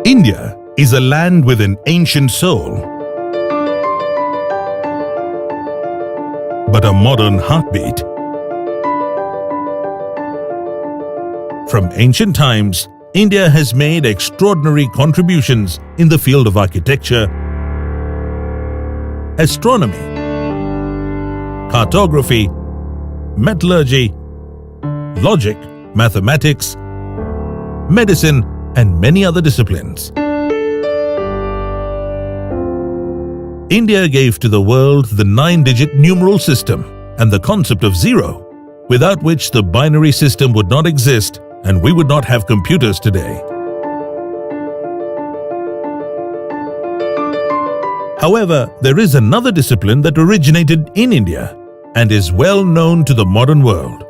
India is a land with an ancient soul, but a modern heartbeat. From ancient times, India has made extraordinary contributions in the field of architecture, astronomy, cartography, metallurgy, logic, mathematics, medicine, and many other disciplines. India gave to the world the 9-digit numeral system and the concept of zero, without which the binary system would not exist and we would not have computers today. However, there is another discipline that originated in India and is well known to the modern world.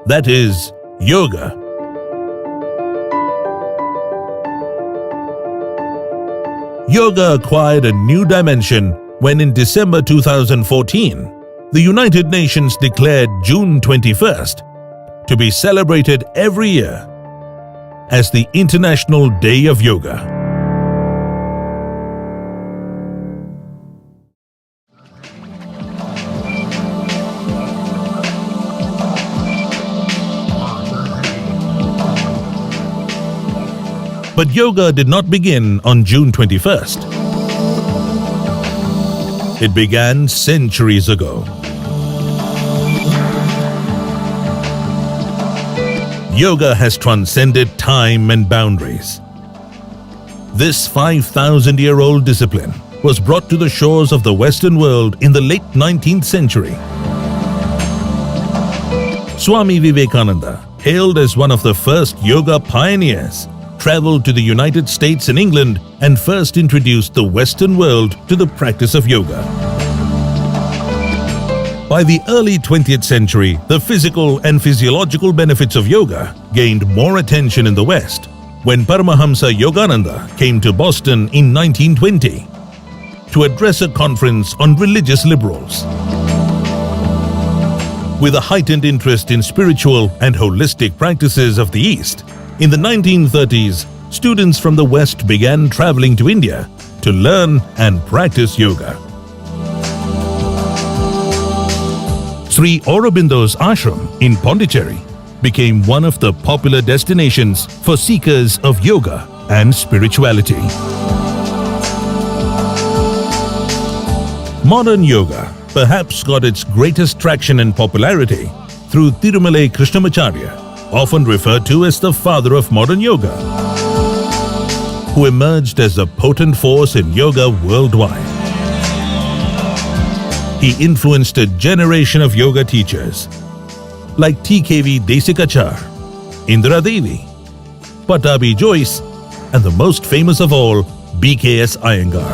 That is yoga. Yoga acquired a new dimension when in December 2014, the United Nations declared June 21st to be celebrated every year as the International Day of Yoga. But yoga did not begin on June 21st. It began centuries ago. Yoga has transcended time and boundaries. This 5,000-year-old discipline was brought to the shores of the Western world in the late 19th century. Swami Vivekananda, hailed as one of the first yoga pioneers, traveled to the United States and England and first introduced the Western world to the practice of yoga. By the early 20th century, the physical and physiological benefits of yoga gained more attention in the West when Paramahamsa Yogananda came to Boston in 1920 to address a conference on religious liberals. With a heightened interest in spiritual and holistic practices of the East, in the 1930s, students from the West began traveling to India to learn and practice yoga. Sri Aurobindo's ashram in Pondicherry became one of the popular destinations for seekers of yoga and spirituality. Modern yoga perhaps got its greatest traction and popularity through Tirumalai Krishnamacharya, often referred to as the father of modern yoga, who emerged as a potent force in yoga worldwide. He influenced a generation of yoga teachers like TKV Desikachar, Indira Devi, Patabi Joyce, and the most famous of all, BKS Iyengar.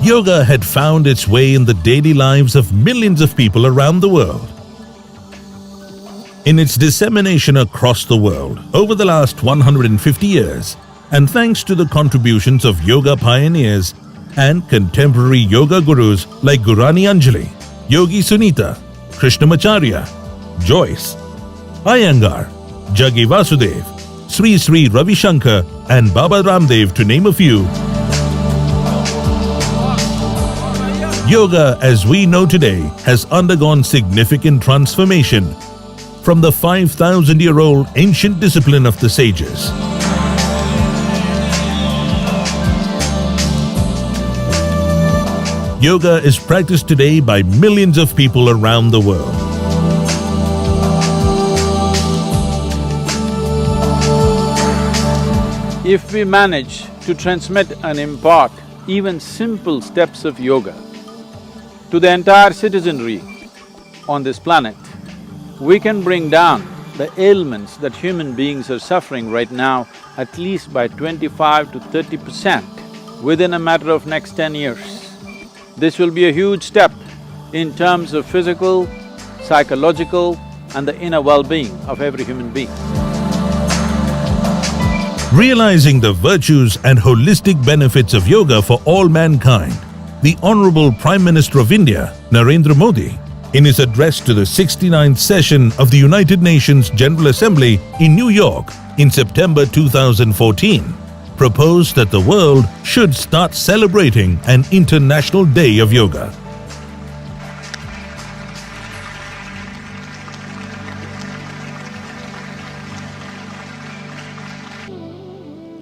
Yoga had found its way in the daily lives of millions of people around the world. In its dissemination across the world over the last 150 years, and thanks to the contributions of yoga pioneers and contemporary yoga gurus like Gurani Anjali, Yogi Sunita, Krishnamacharya, Joyce, Iyengar, Jaggi Vasudev, Sri Sri Ravi Shankar, and Baba Ramdev, to name a few, yoga as we know today has undergone significant transformation from the 5,000-year-old ancient discipline of the sages. Yoga is practiced today by millions of people around the world. If we manage to transmit and impart even simple steps of yoga to the entire citizenry on this planet, we can bring down the ailments that human beings are suffering right now at least by 25 to 30% within a matter of next 10 years. This will be a huge step in terms of physical, psychological, and the inner well-being of every human being. Realizing the virtues and holistic benefits of yoga for all mankind, the Honorable Prime Minister of India, Narendra Modi, in his address to the 69th session of the United Nations General Assembly in New York in September 2014, proposed that the world should start celebrating an International Day of Yoga.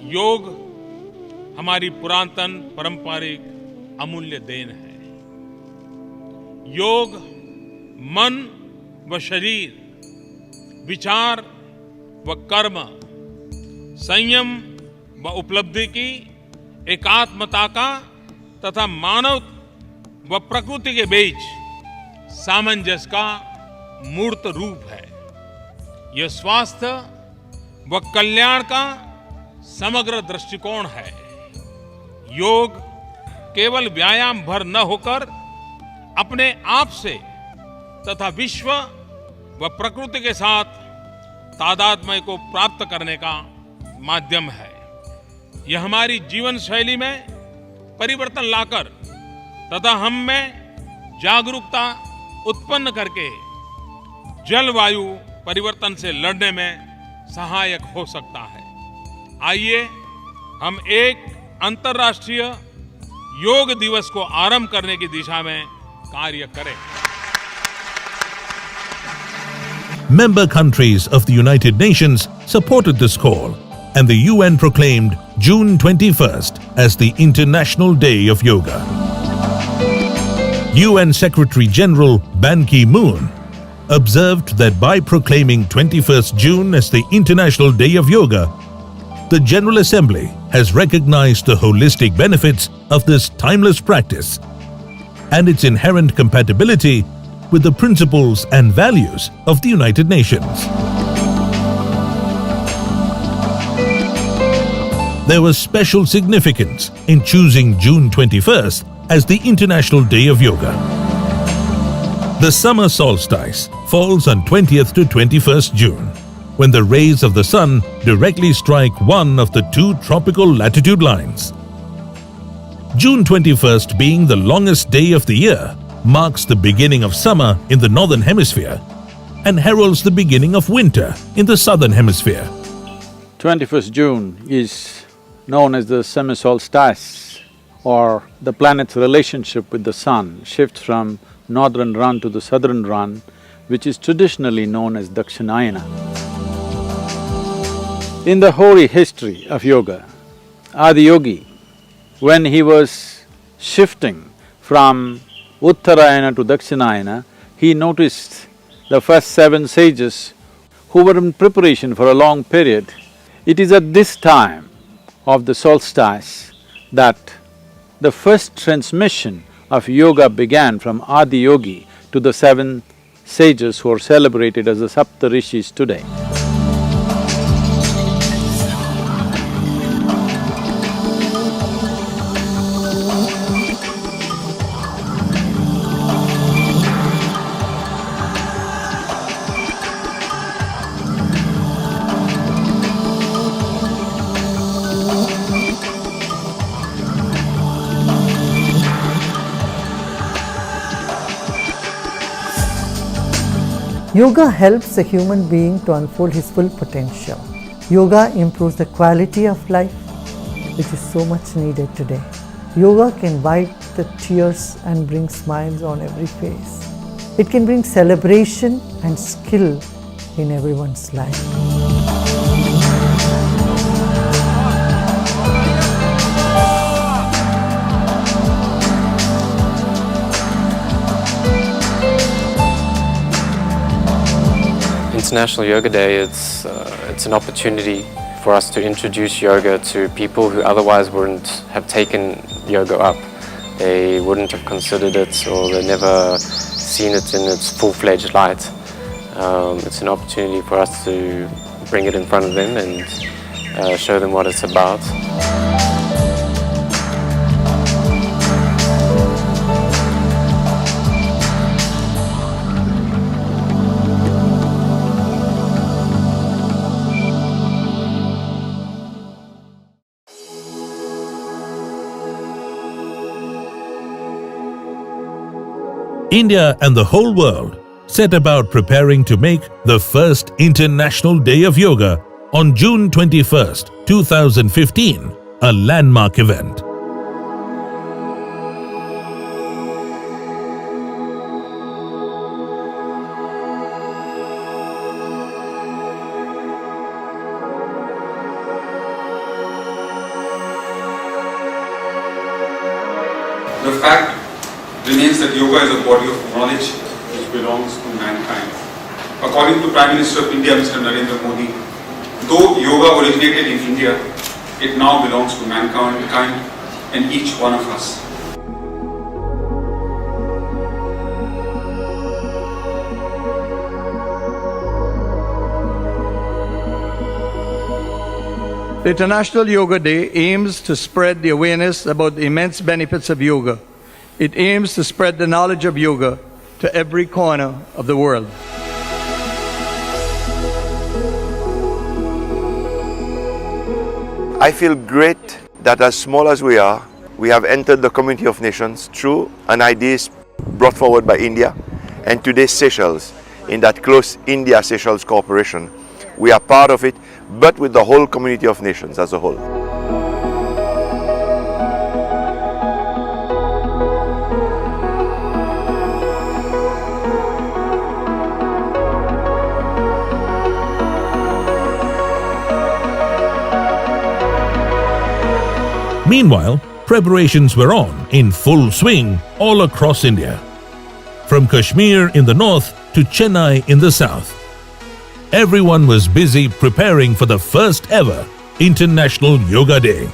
योग हमारी पुरातन पारंपरिक अमूल्य then है। योग मन व शरीर, विचार व कर्म, संयम व उपलब्धि की एकात्मता का तथा मानव व प्रकृति के बीच सामंजस्य का मूर्त रूप है। यह स्वास्थ्य व कल्याण का समग्र दृष्टिकोण है। योग केवल व्यायाम भर न होकर अपने आप से तथा विश्व व प्रकृति के साथ तादात्म्य को प्राप्त करने का माध्यम है। यह हमारी जीवन शैली में परिवर्तन लाकर तथा हम में जागरूकता उत्पन्न करके जलवायु परिवर्तन से लड़ने में सहायक हो सकता है। आइए हम एक अंतर्राष्ट्रीय योग दिवस को आरंभ करने की दिशा में कार्य करें। Member countries of the United Nations supported this call, and the UN proclaimed June 21st as the International Day of Yoga. UN Secretary General Ban Ki-moon observed that by proclaiming 21st June as the International Day of Yoga, the General Assembly has recognized the holistic benefits of this timeless practice and its inherent compatibility with the principles and values of the United Nations. There was special significance in choosing June 21st as the International Day of Yoga. The summer solstice falls on 20th to 21st June, when the rays of the sun directly strike one of the two tropical latitude lines. June 21st, being the longest day of the year, marks the beginning of summer in the northern hemisphere and heralds the beginning of winter in the southern hemisphere. 21st June is known as the summer solstice, or the planet's relationship with the sun shifts from northern run to the southern run, which is traditionally known as Dakshinayana. In the hoary history of yoga, Adiyogi, when he was shifting from Uttarayana to Dakshinayana, he noticed the first 7 sages who were in preparation for a long period. It is at this time of the solstice that the first transmission of yoga began from Adiyogi to the 7 sages who are celebrated as the Sapta Rishis today. Yoga helps a human being to unfold his full potential. Yoga improves the quality of life, which is so much needed today. Yoga can wipe the tears and bring smiles on every face. It can bring celebration and skill in everyone's life. International Yoga Day, it's an opportunity for us to introduce yoga to people who otherwise wouldn't have taken yoga up. They wouldn't have considered it, or they never seen it in its full-fledged light. It's an opportunity for us to bring it in front of them and show them what it's about. India and the whole world set about preparing to make the first International Day of Yoga on June 21st, 2015, a landmark event. The fact remains that yoga is a body of knowledge which belongs to mankind. According to Prime Minister of India, Mr. Narendra Modi, though yoga originated in India, it now belongs to mankind and each one of us. The International Yoga Day aims to spread the awareness about the immense benefits of yoga. It aims to spread the knowledge of yoga to every corner of the world. I feel great that as small as we are, we have entered the community of nations through an idea brought forward by India and today Seychelles, in that close India-Seychelles cooperation. We are part of it, but with the whole community of nations as a whole. Meanwhile, preparations were on in full swing all across India. From Kashmir in the north to Chennai in the south. Everyone was busy preparing for the first ever International Yoga Day.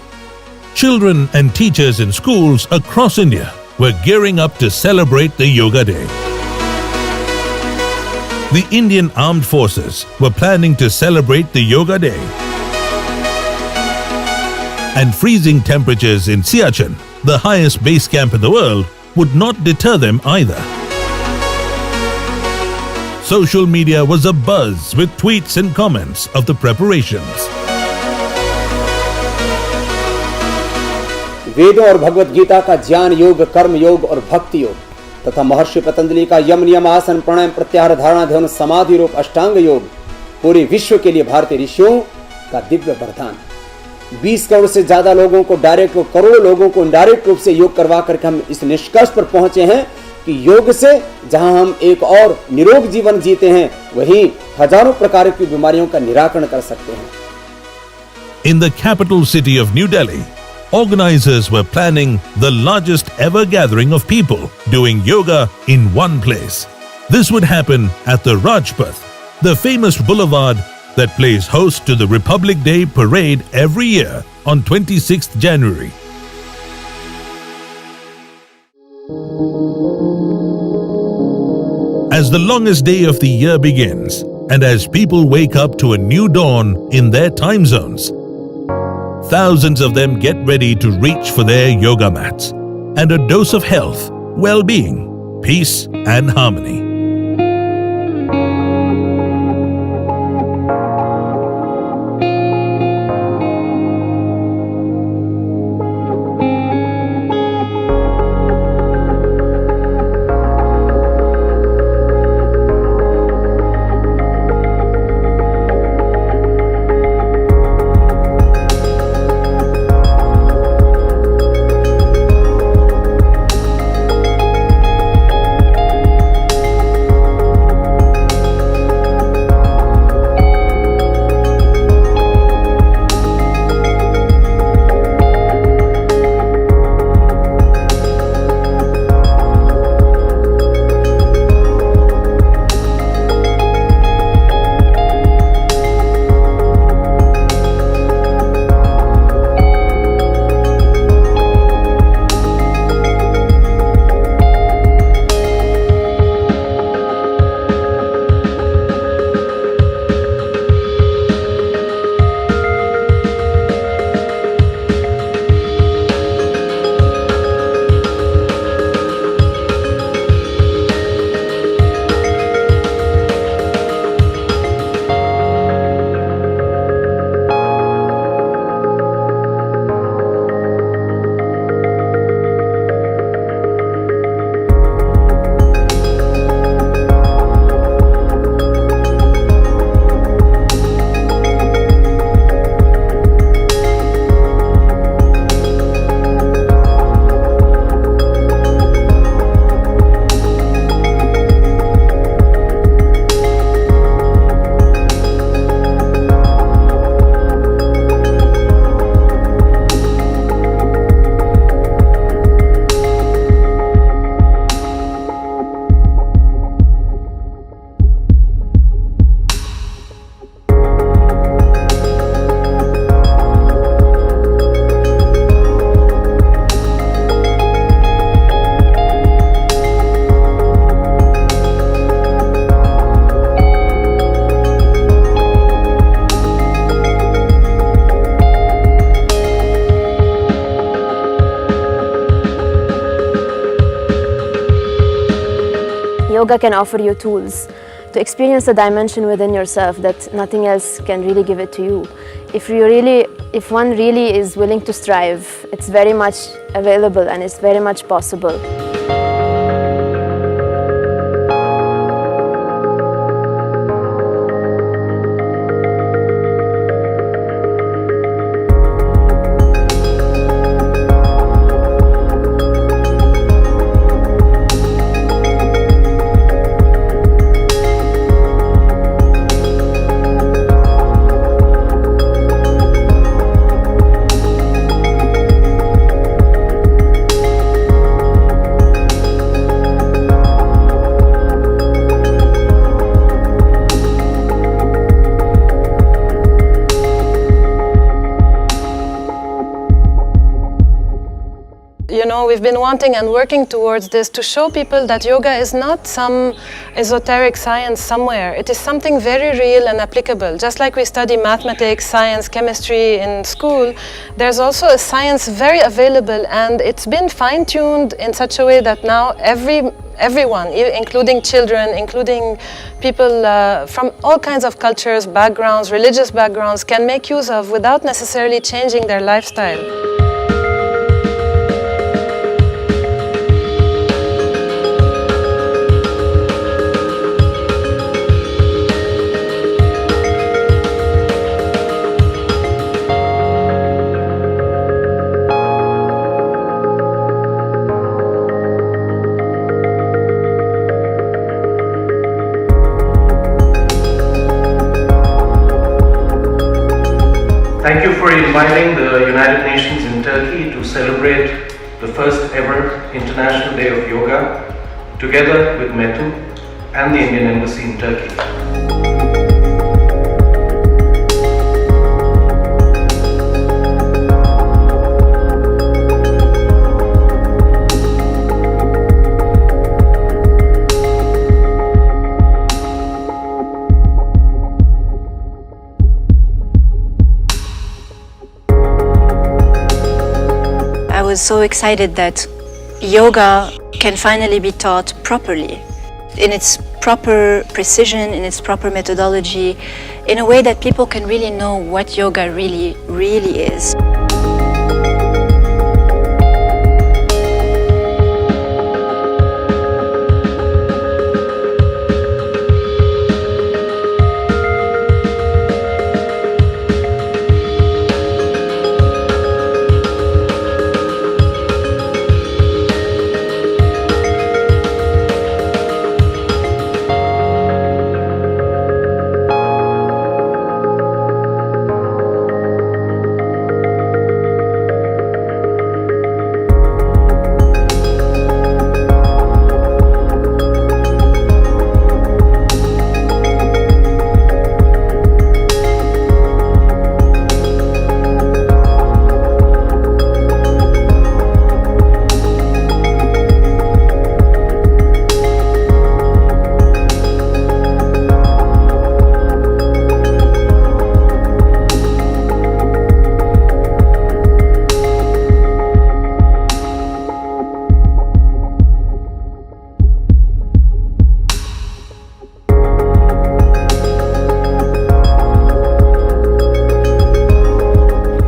Children and teachers in schools across India were gearing up to celebrate the Yoga Day. The Indian Armed Forces were planning to celebrate the Yoga Day. And freezing temperatures in Siachen, the highest base camp in the world, would not deter them either. Social media was abuzz with tweets and comments of the preparations. वेदों और भगवत गीता का ज्ञान योग, कर्म योग और भक्ति योग तथा महर्षि पतंजलि का यम नियम आसन प्राणायाम प्रत्याहार धारणा ध्यान समाधि रूप अष्टांग योग पूरे विश्व के लिए भारतीय ऋषियों का दिव्य वरदान। 20 करोड़ से ज्यादा लोगों को डायरेक्ट और करोड़ों लोगों को इनडायरेक्ट रूप से योग करवा करके हम इस निष्कर्ष पर पहुंचे हैं कि योग से जहां हम एक और निरोग जीवन जीते हैं, वहीं हजारों प्रकार की बीमारियों का निराकरण कर सकते हैं। In the capital city of New Delhi, organizers were planning the largest ever gathering of people doing yoga in one place. This would happen at the Rajpath, the famous boulevard that plays host to the Republic Day parade every year on 26th January. As the longest day of the year begins, and as people wake up to a new dawn in their time zones, thousands of them get ready to reach for their yoga mats and a dose of health, well-being, peace and harmony. yoga can offer you tools to experience a dimension within yourself that nothing else can really give it to you. If one really is willing to strive, it's very much available and it's very much possible. You know, we've been wanting and working towards this to show people that yoga is not some esoteric science somewhere. It is something very real and applicable. Just like we study mathematics, science, chemistry in school, there's also a science very available, and it's been fine-tuned in such a way that now everyone, including children, including people from all kinds of cultures, backgrounds, religious backgrounds, can make use of without necessarily changing their lifestyle. Thank you for inviting the United Nations in Turkey to celebrate the first ever International Day of Yoga together with METU and the Indian Embassy in Turkey. I was so excited that yoga can finally be taught properly, in its proper precision, in its proper methodology, in a way that people can really know what yoga really is.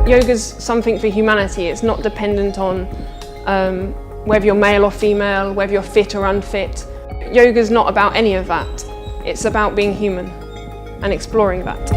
Yoga's something for humanity. It's not dependent on whether you're male or female, whether you're fit or unfit. Yoga's not about any of that. It's about being human and exploring that.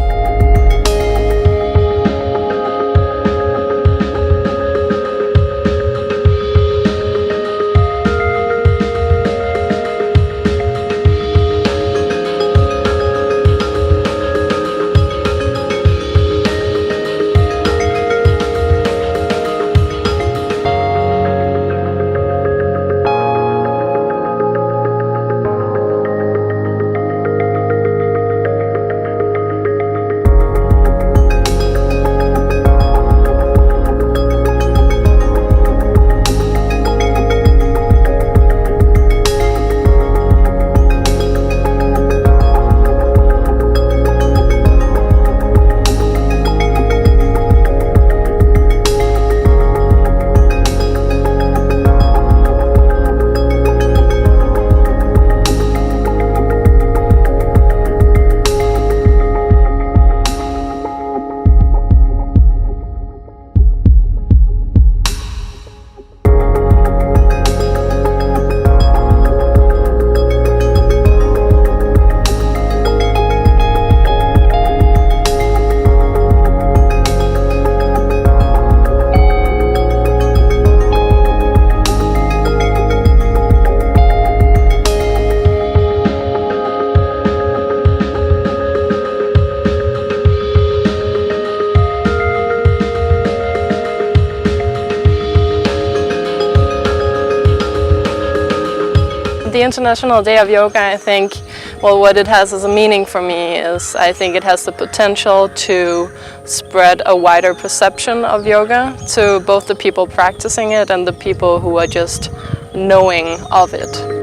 the International Day of Yoga, I think, well, what it has as a meaning for me is I think it has the potential to spread a wider perception of yoga to both the people practicing it and the people who are just knowing of it.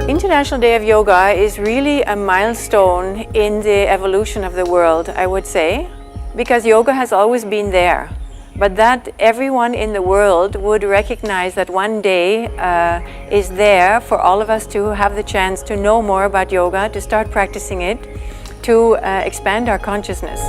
International Day of Yoga is really a milestone in the evolution of the world, I would say, because yoga has always been there, but that everyone in the world would recognize that one day is there for all of us to have the chance to know more about yoga, to start practicing it, to expand our consciousness.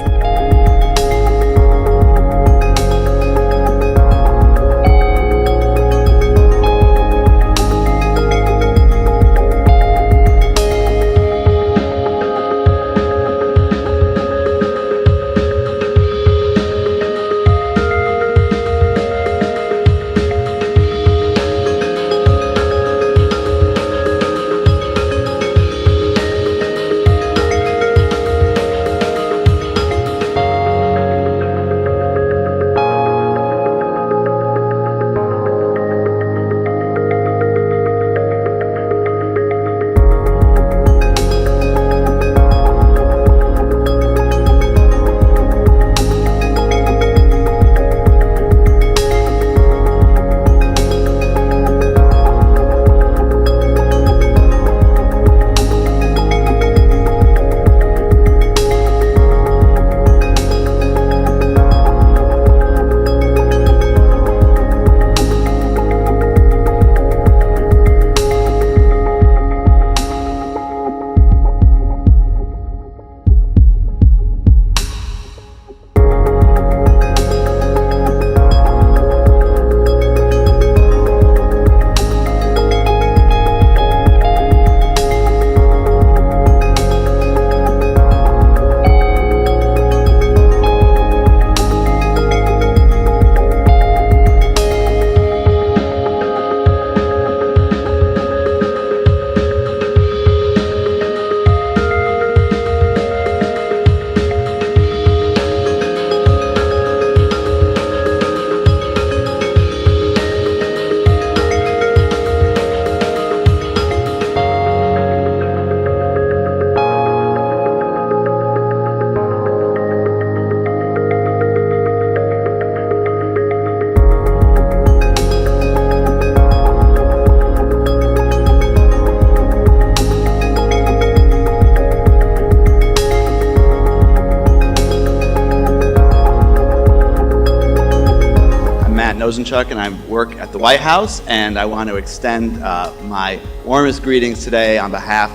And I work at the White House, and I want to extend my warmest greetings today on behalf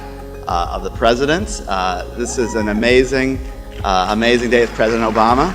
of the President. This is an amazing day with President Obama.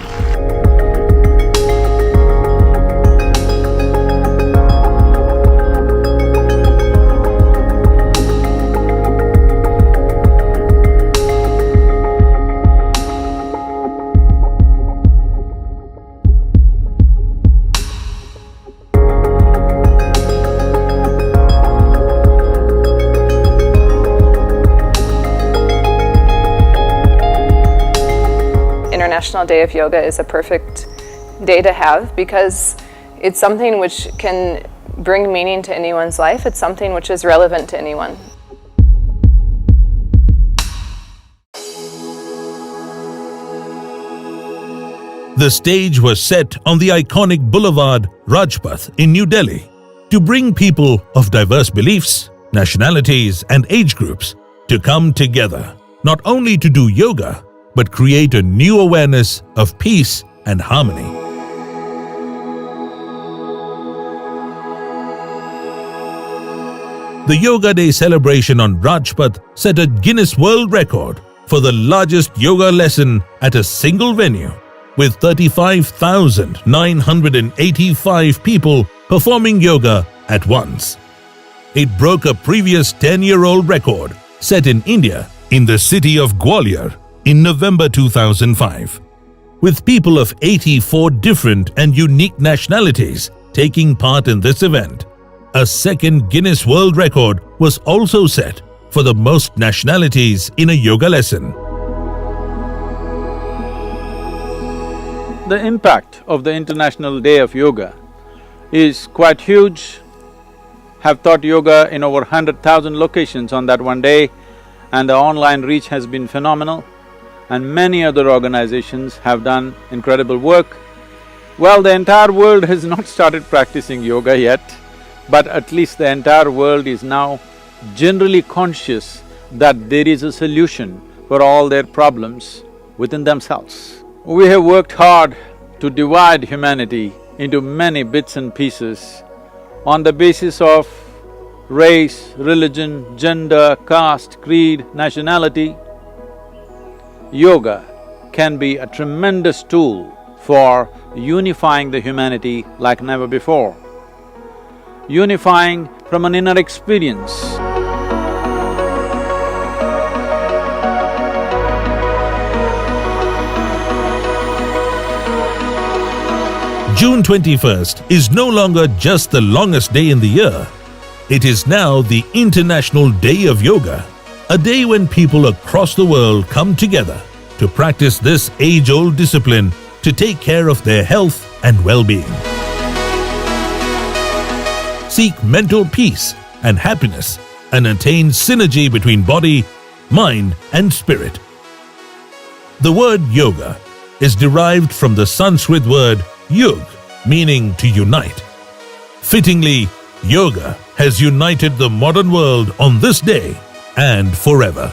International Day of Yoga is a perfect day to have, because it's something which can bring meaning to anyone's life. It's something which is relevant to anyone. The stage was set on the iconic boulevard Rajpath in New Delhi to bring people of diverse beliefs, nationalities and age groups to come together, not only to do yoga, but create a new awareness of peace and harmony. The Yoga Day celebration on Rajpath set a Guinness World Record for the largest yoga lesson at a single venue, with 35,985 people performing yoga at once. It broke a previous 10-year-old record set in India in the city of Gwalior in November 2005, with people of 84 different and unique nationalities taking part in this event. A second Guinness World Record was also set for the most nationalities in a yoga lesson. The impact of the International Day of Yoga is quite huge. Have taught yoga in over 100,000 locations on that one day, and the online reach has been phenomenal, and many other organizations have done incredible work. Well, the entire world has not started practicing yoga yet, but at least the entire world is now generally conscious that there is a solution for all their problems within themselves. We have worked hard to divide humanity into many bits and pieces on the basis of race, religion, gender, caste, creed, nationality. Yoga can be a tremendous tool for unifying the humanity like never before, unifying from an inner experience. June 21st is no longer just the longest day in the year. It is now the International Day of Yoga, a day when people across the world come together to practice this age-old discipline to take care of their health and well-being. Seek mental peace and happiness and attain synergy between body, mind and spirit. The word yoga is derived from the Sanskrit word yug, meaning to unite. Fittingly, yoga has united the modern world on this day and forever.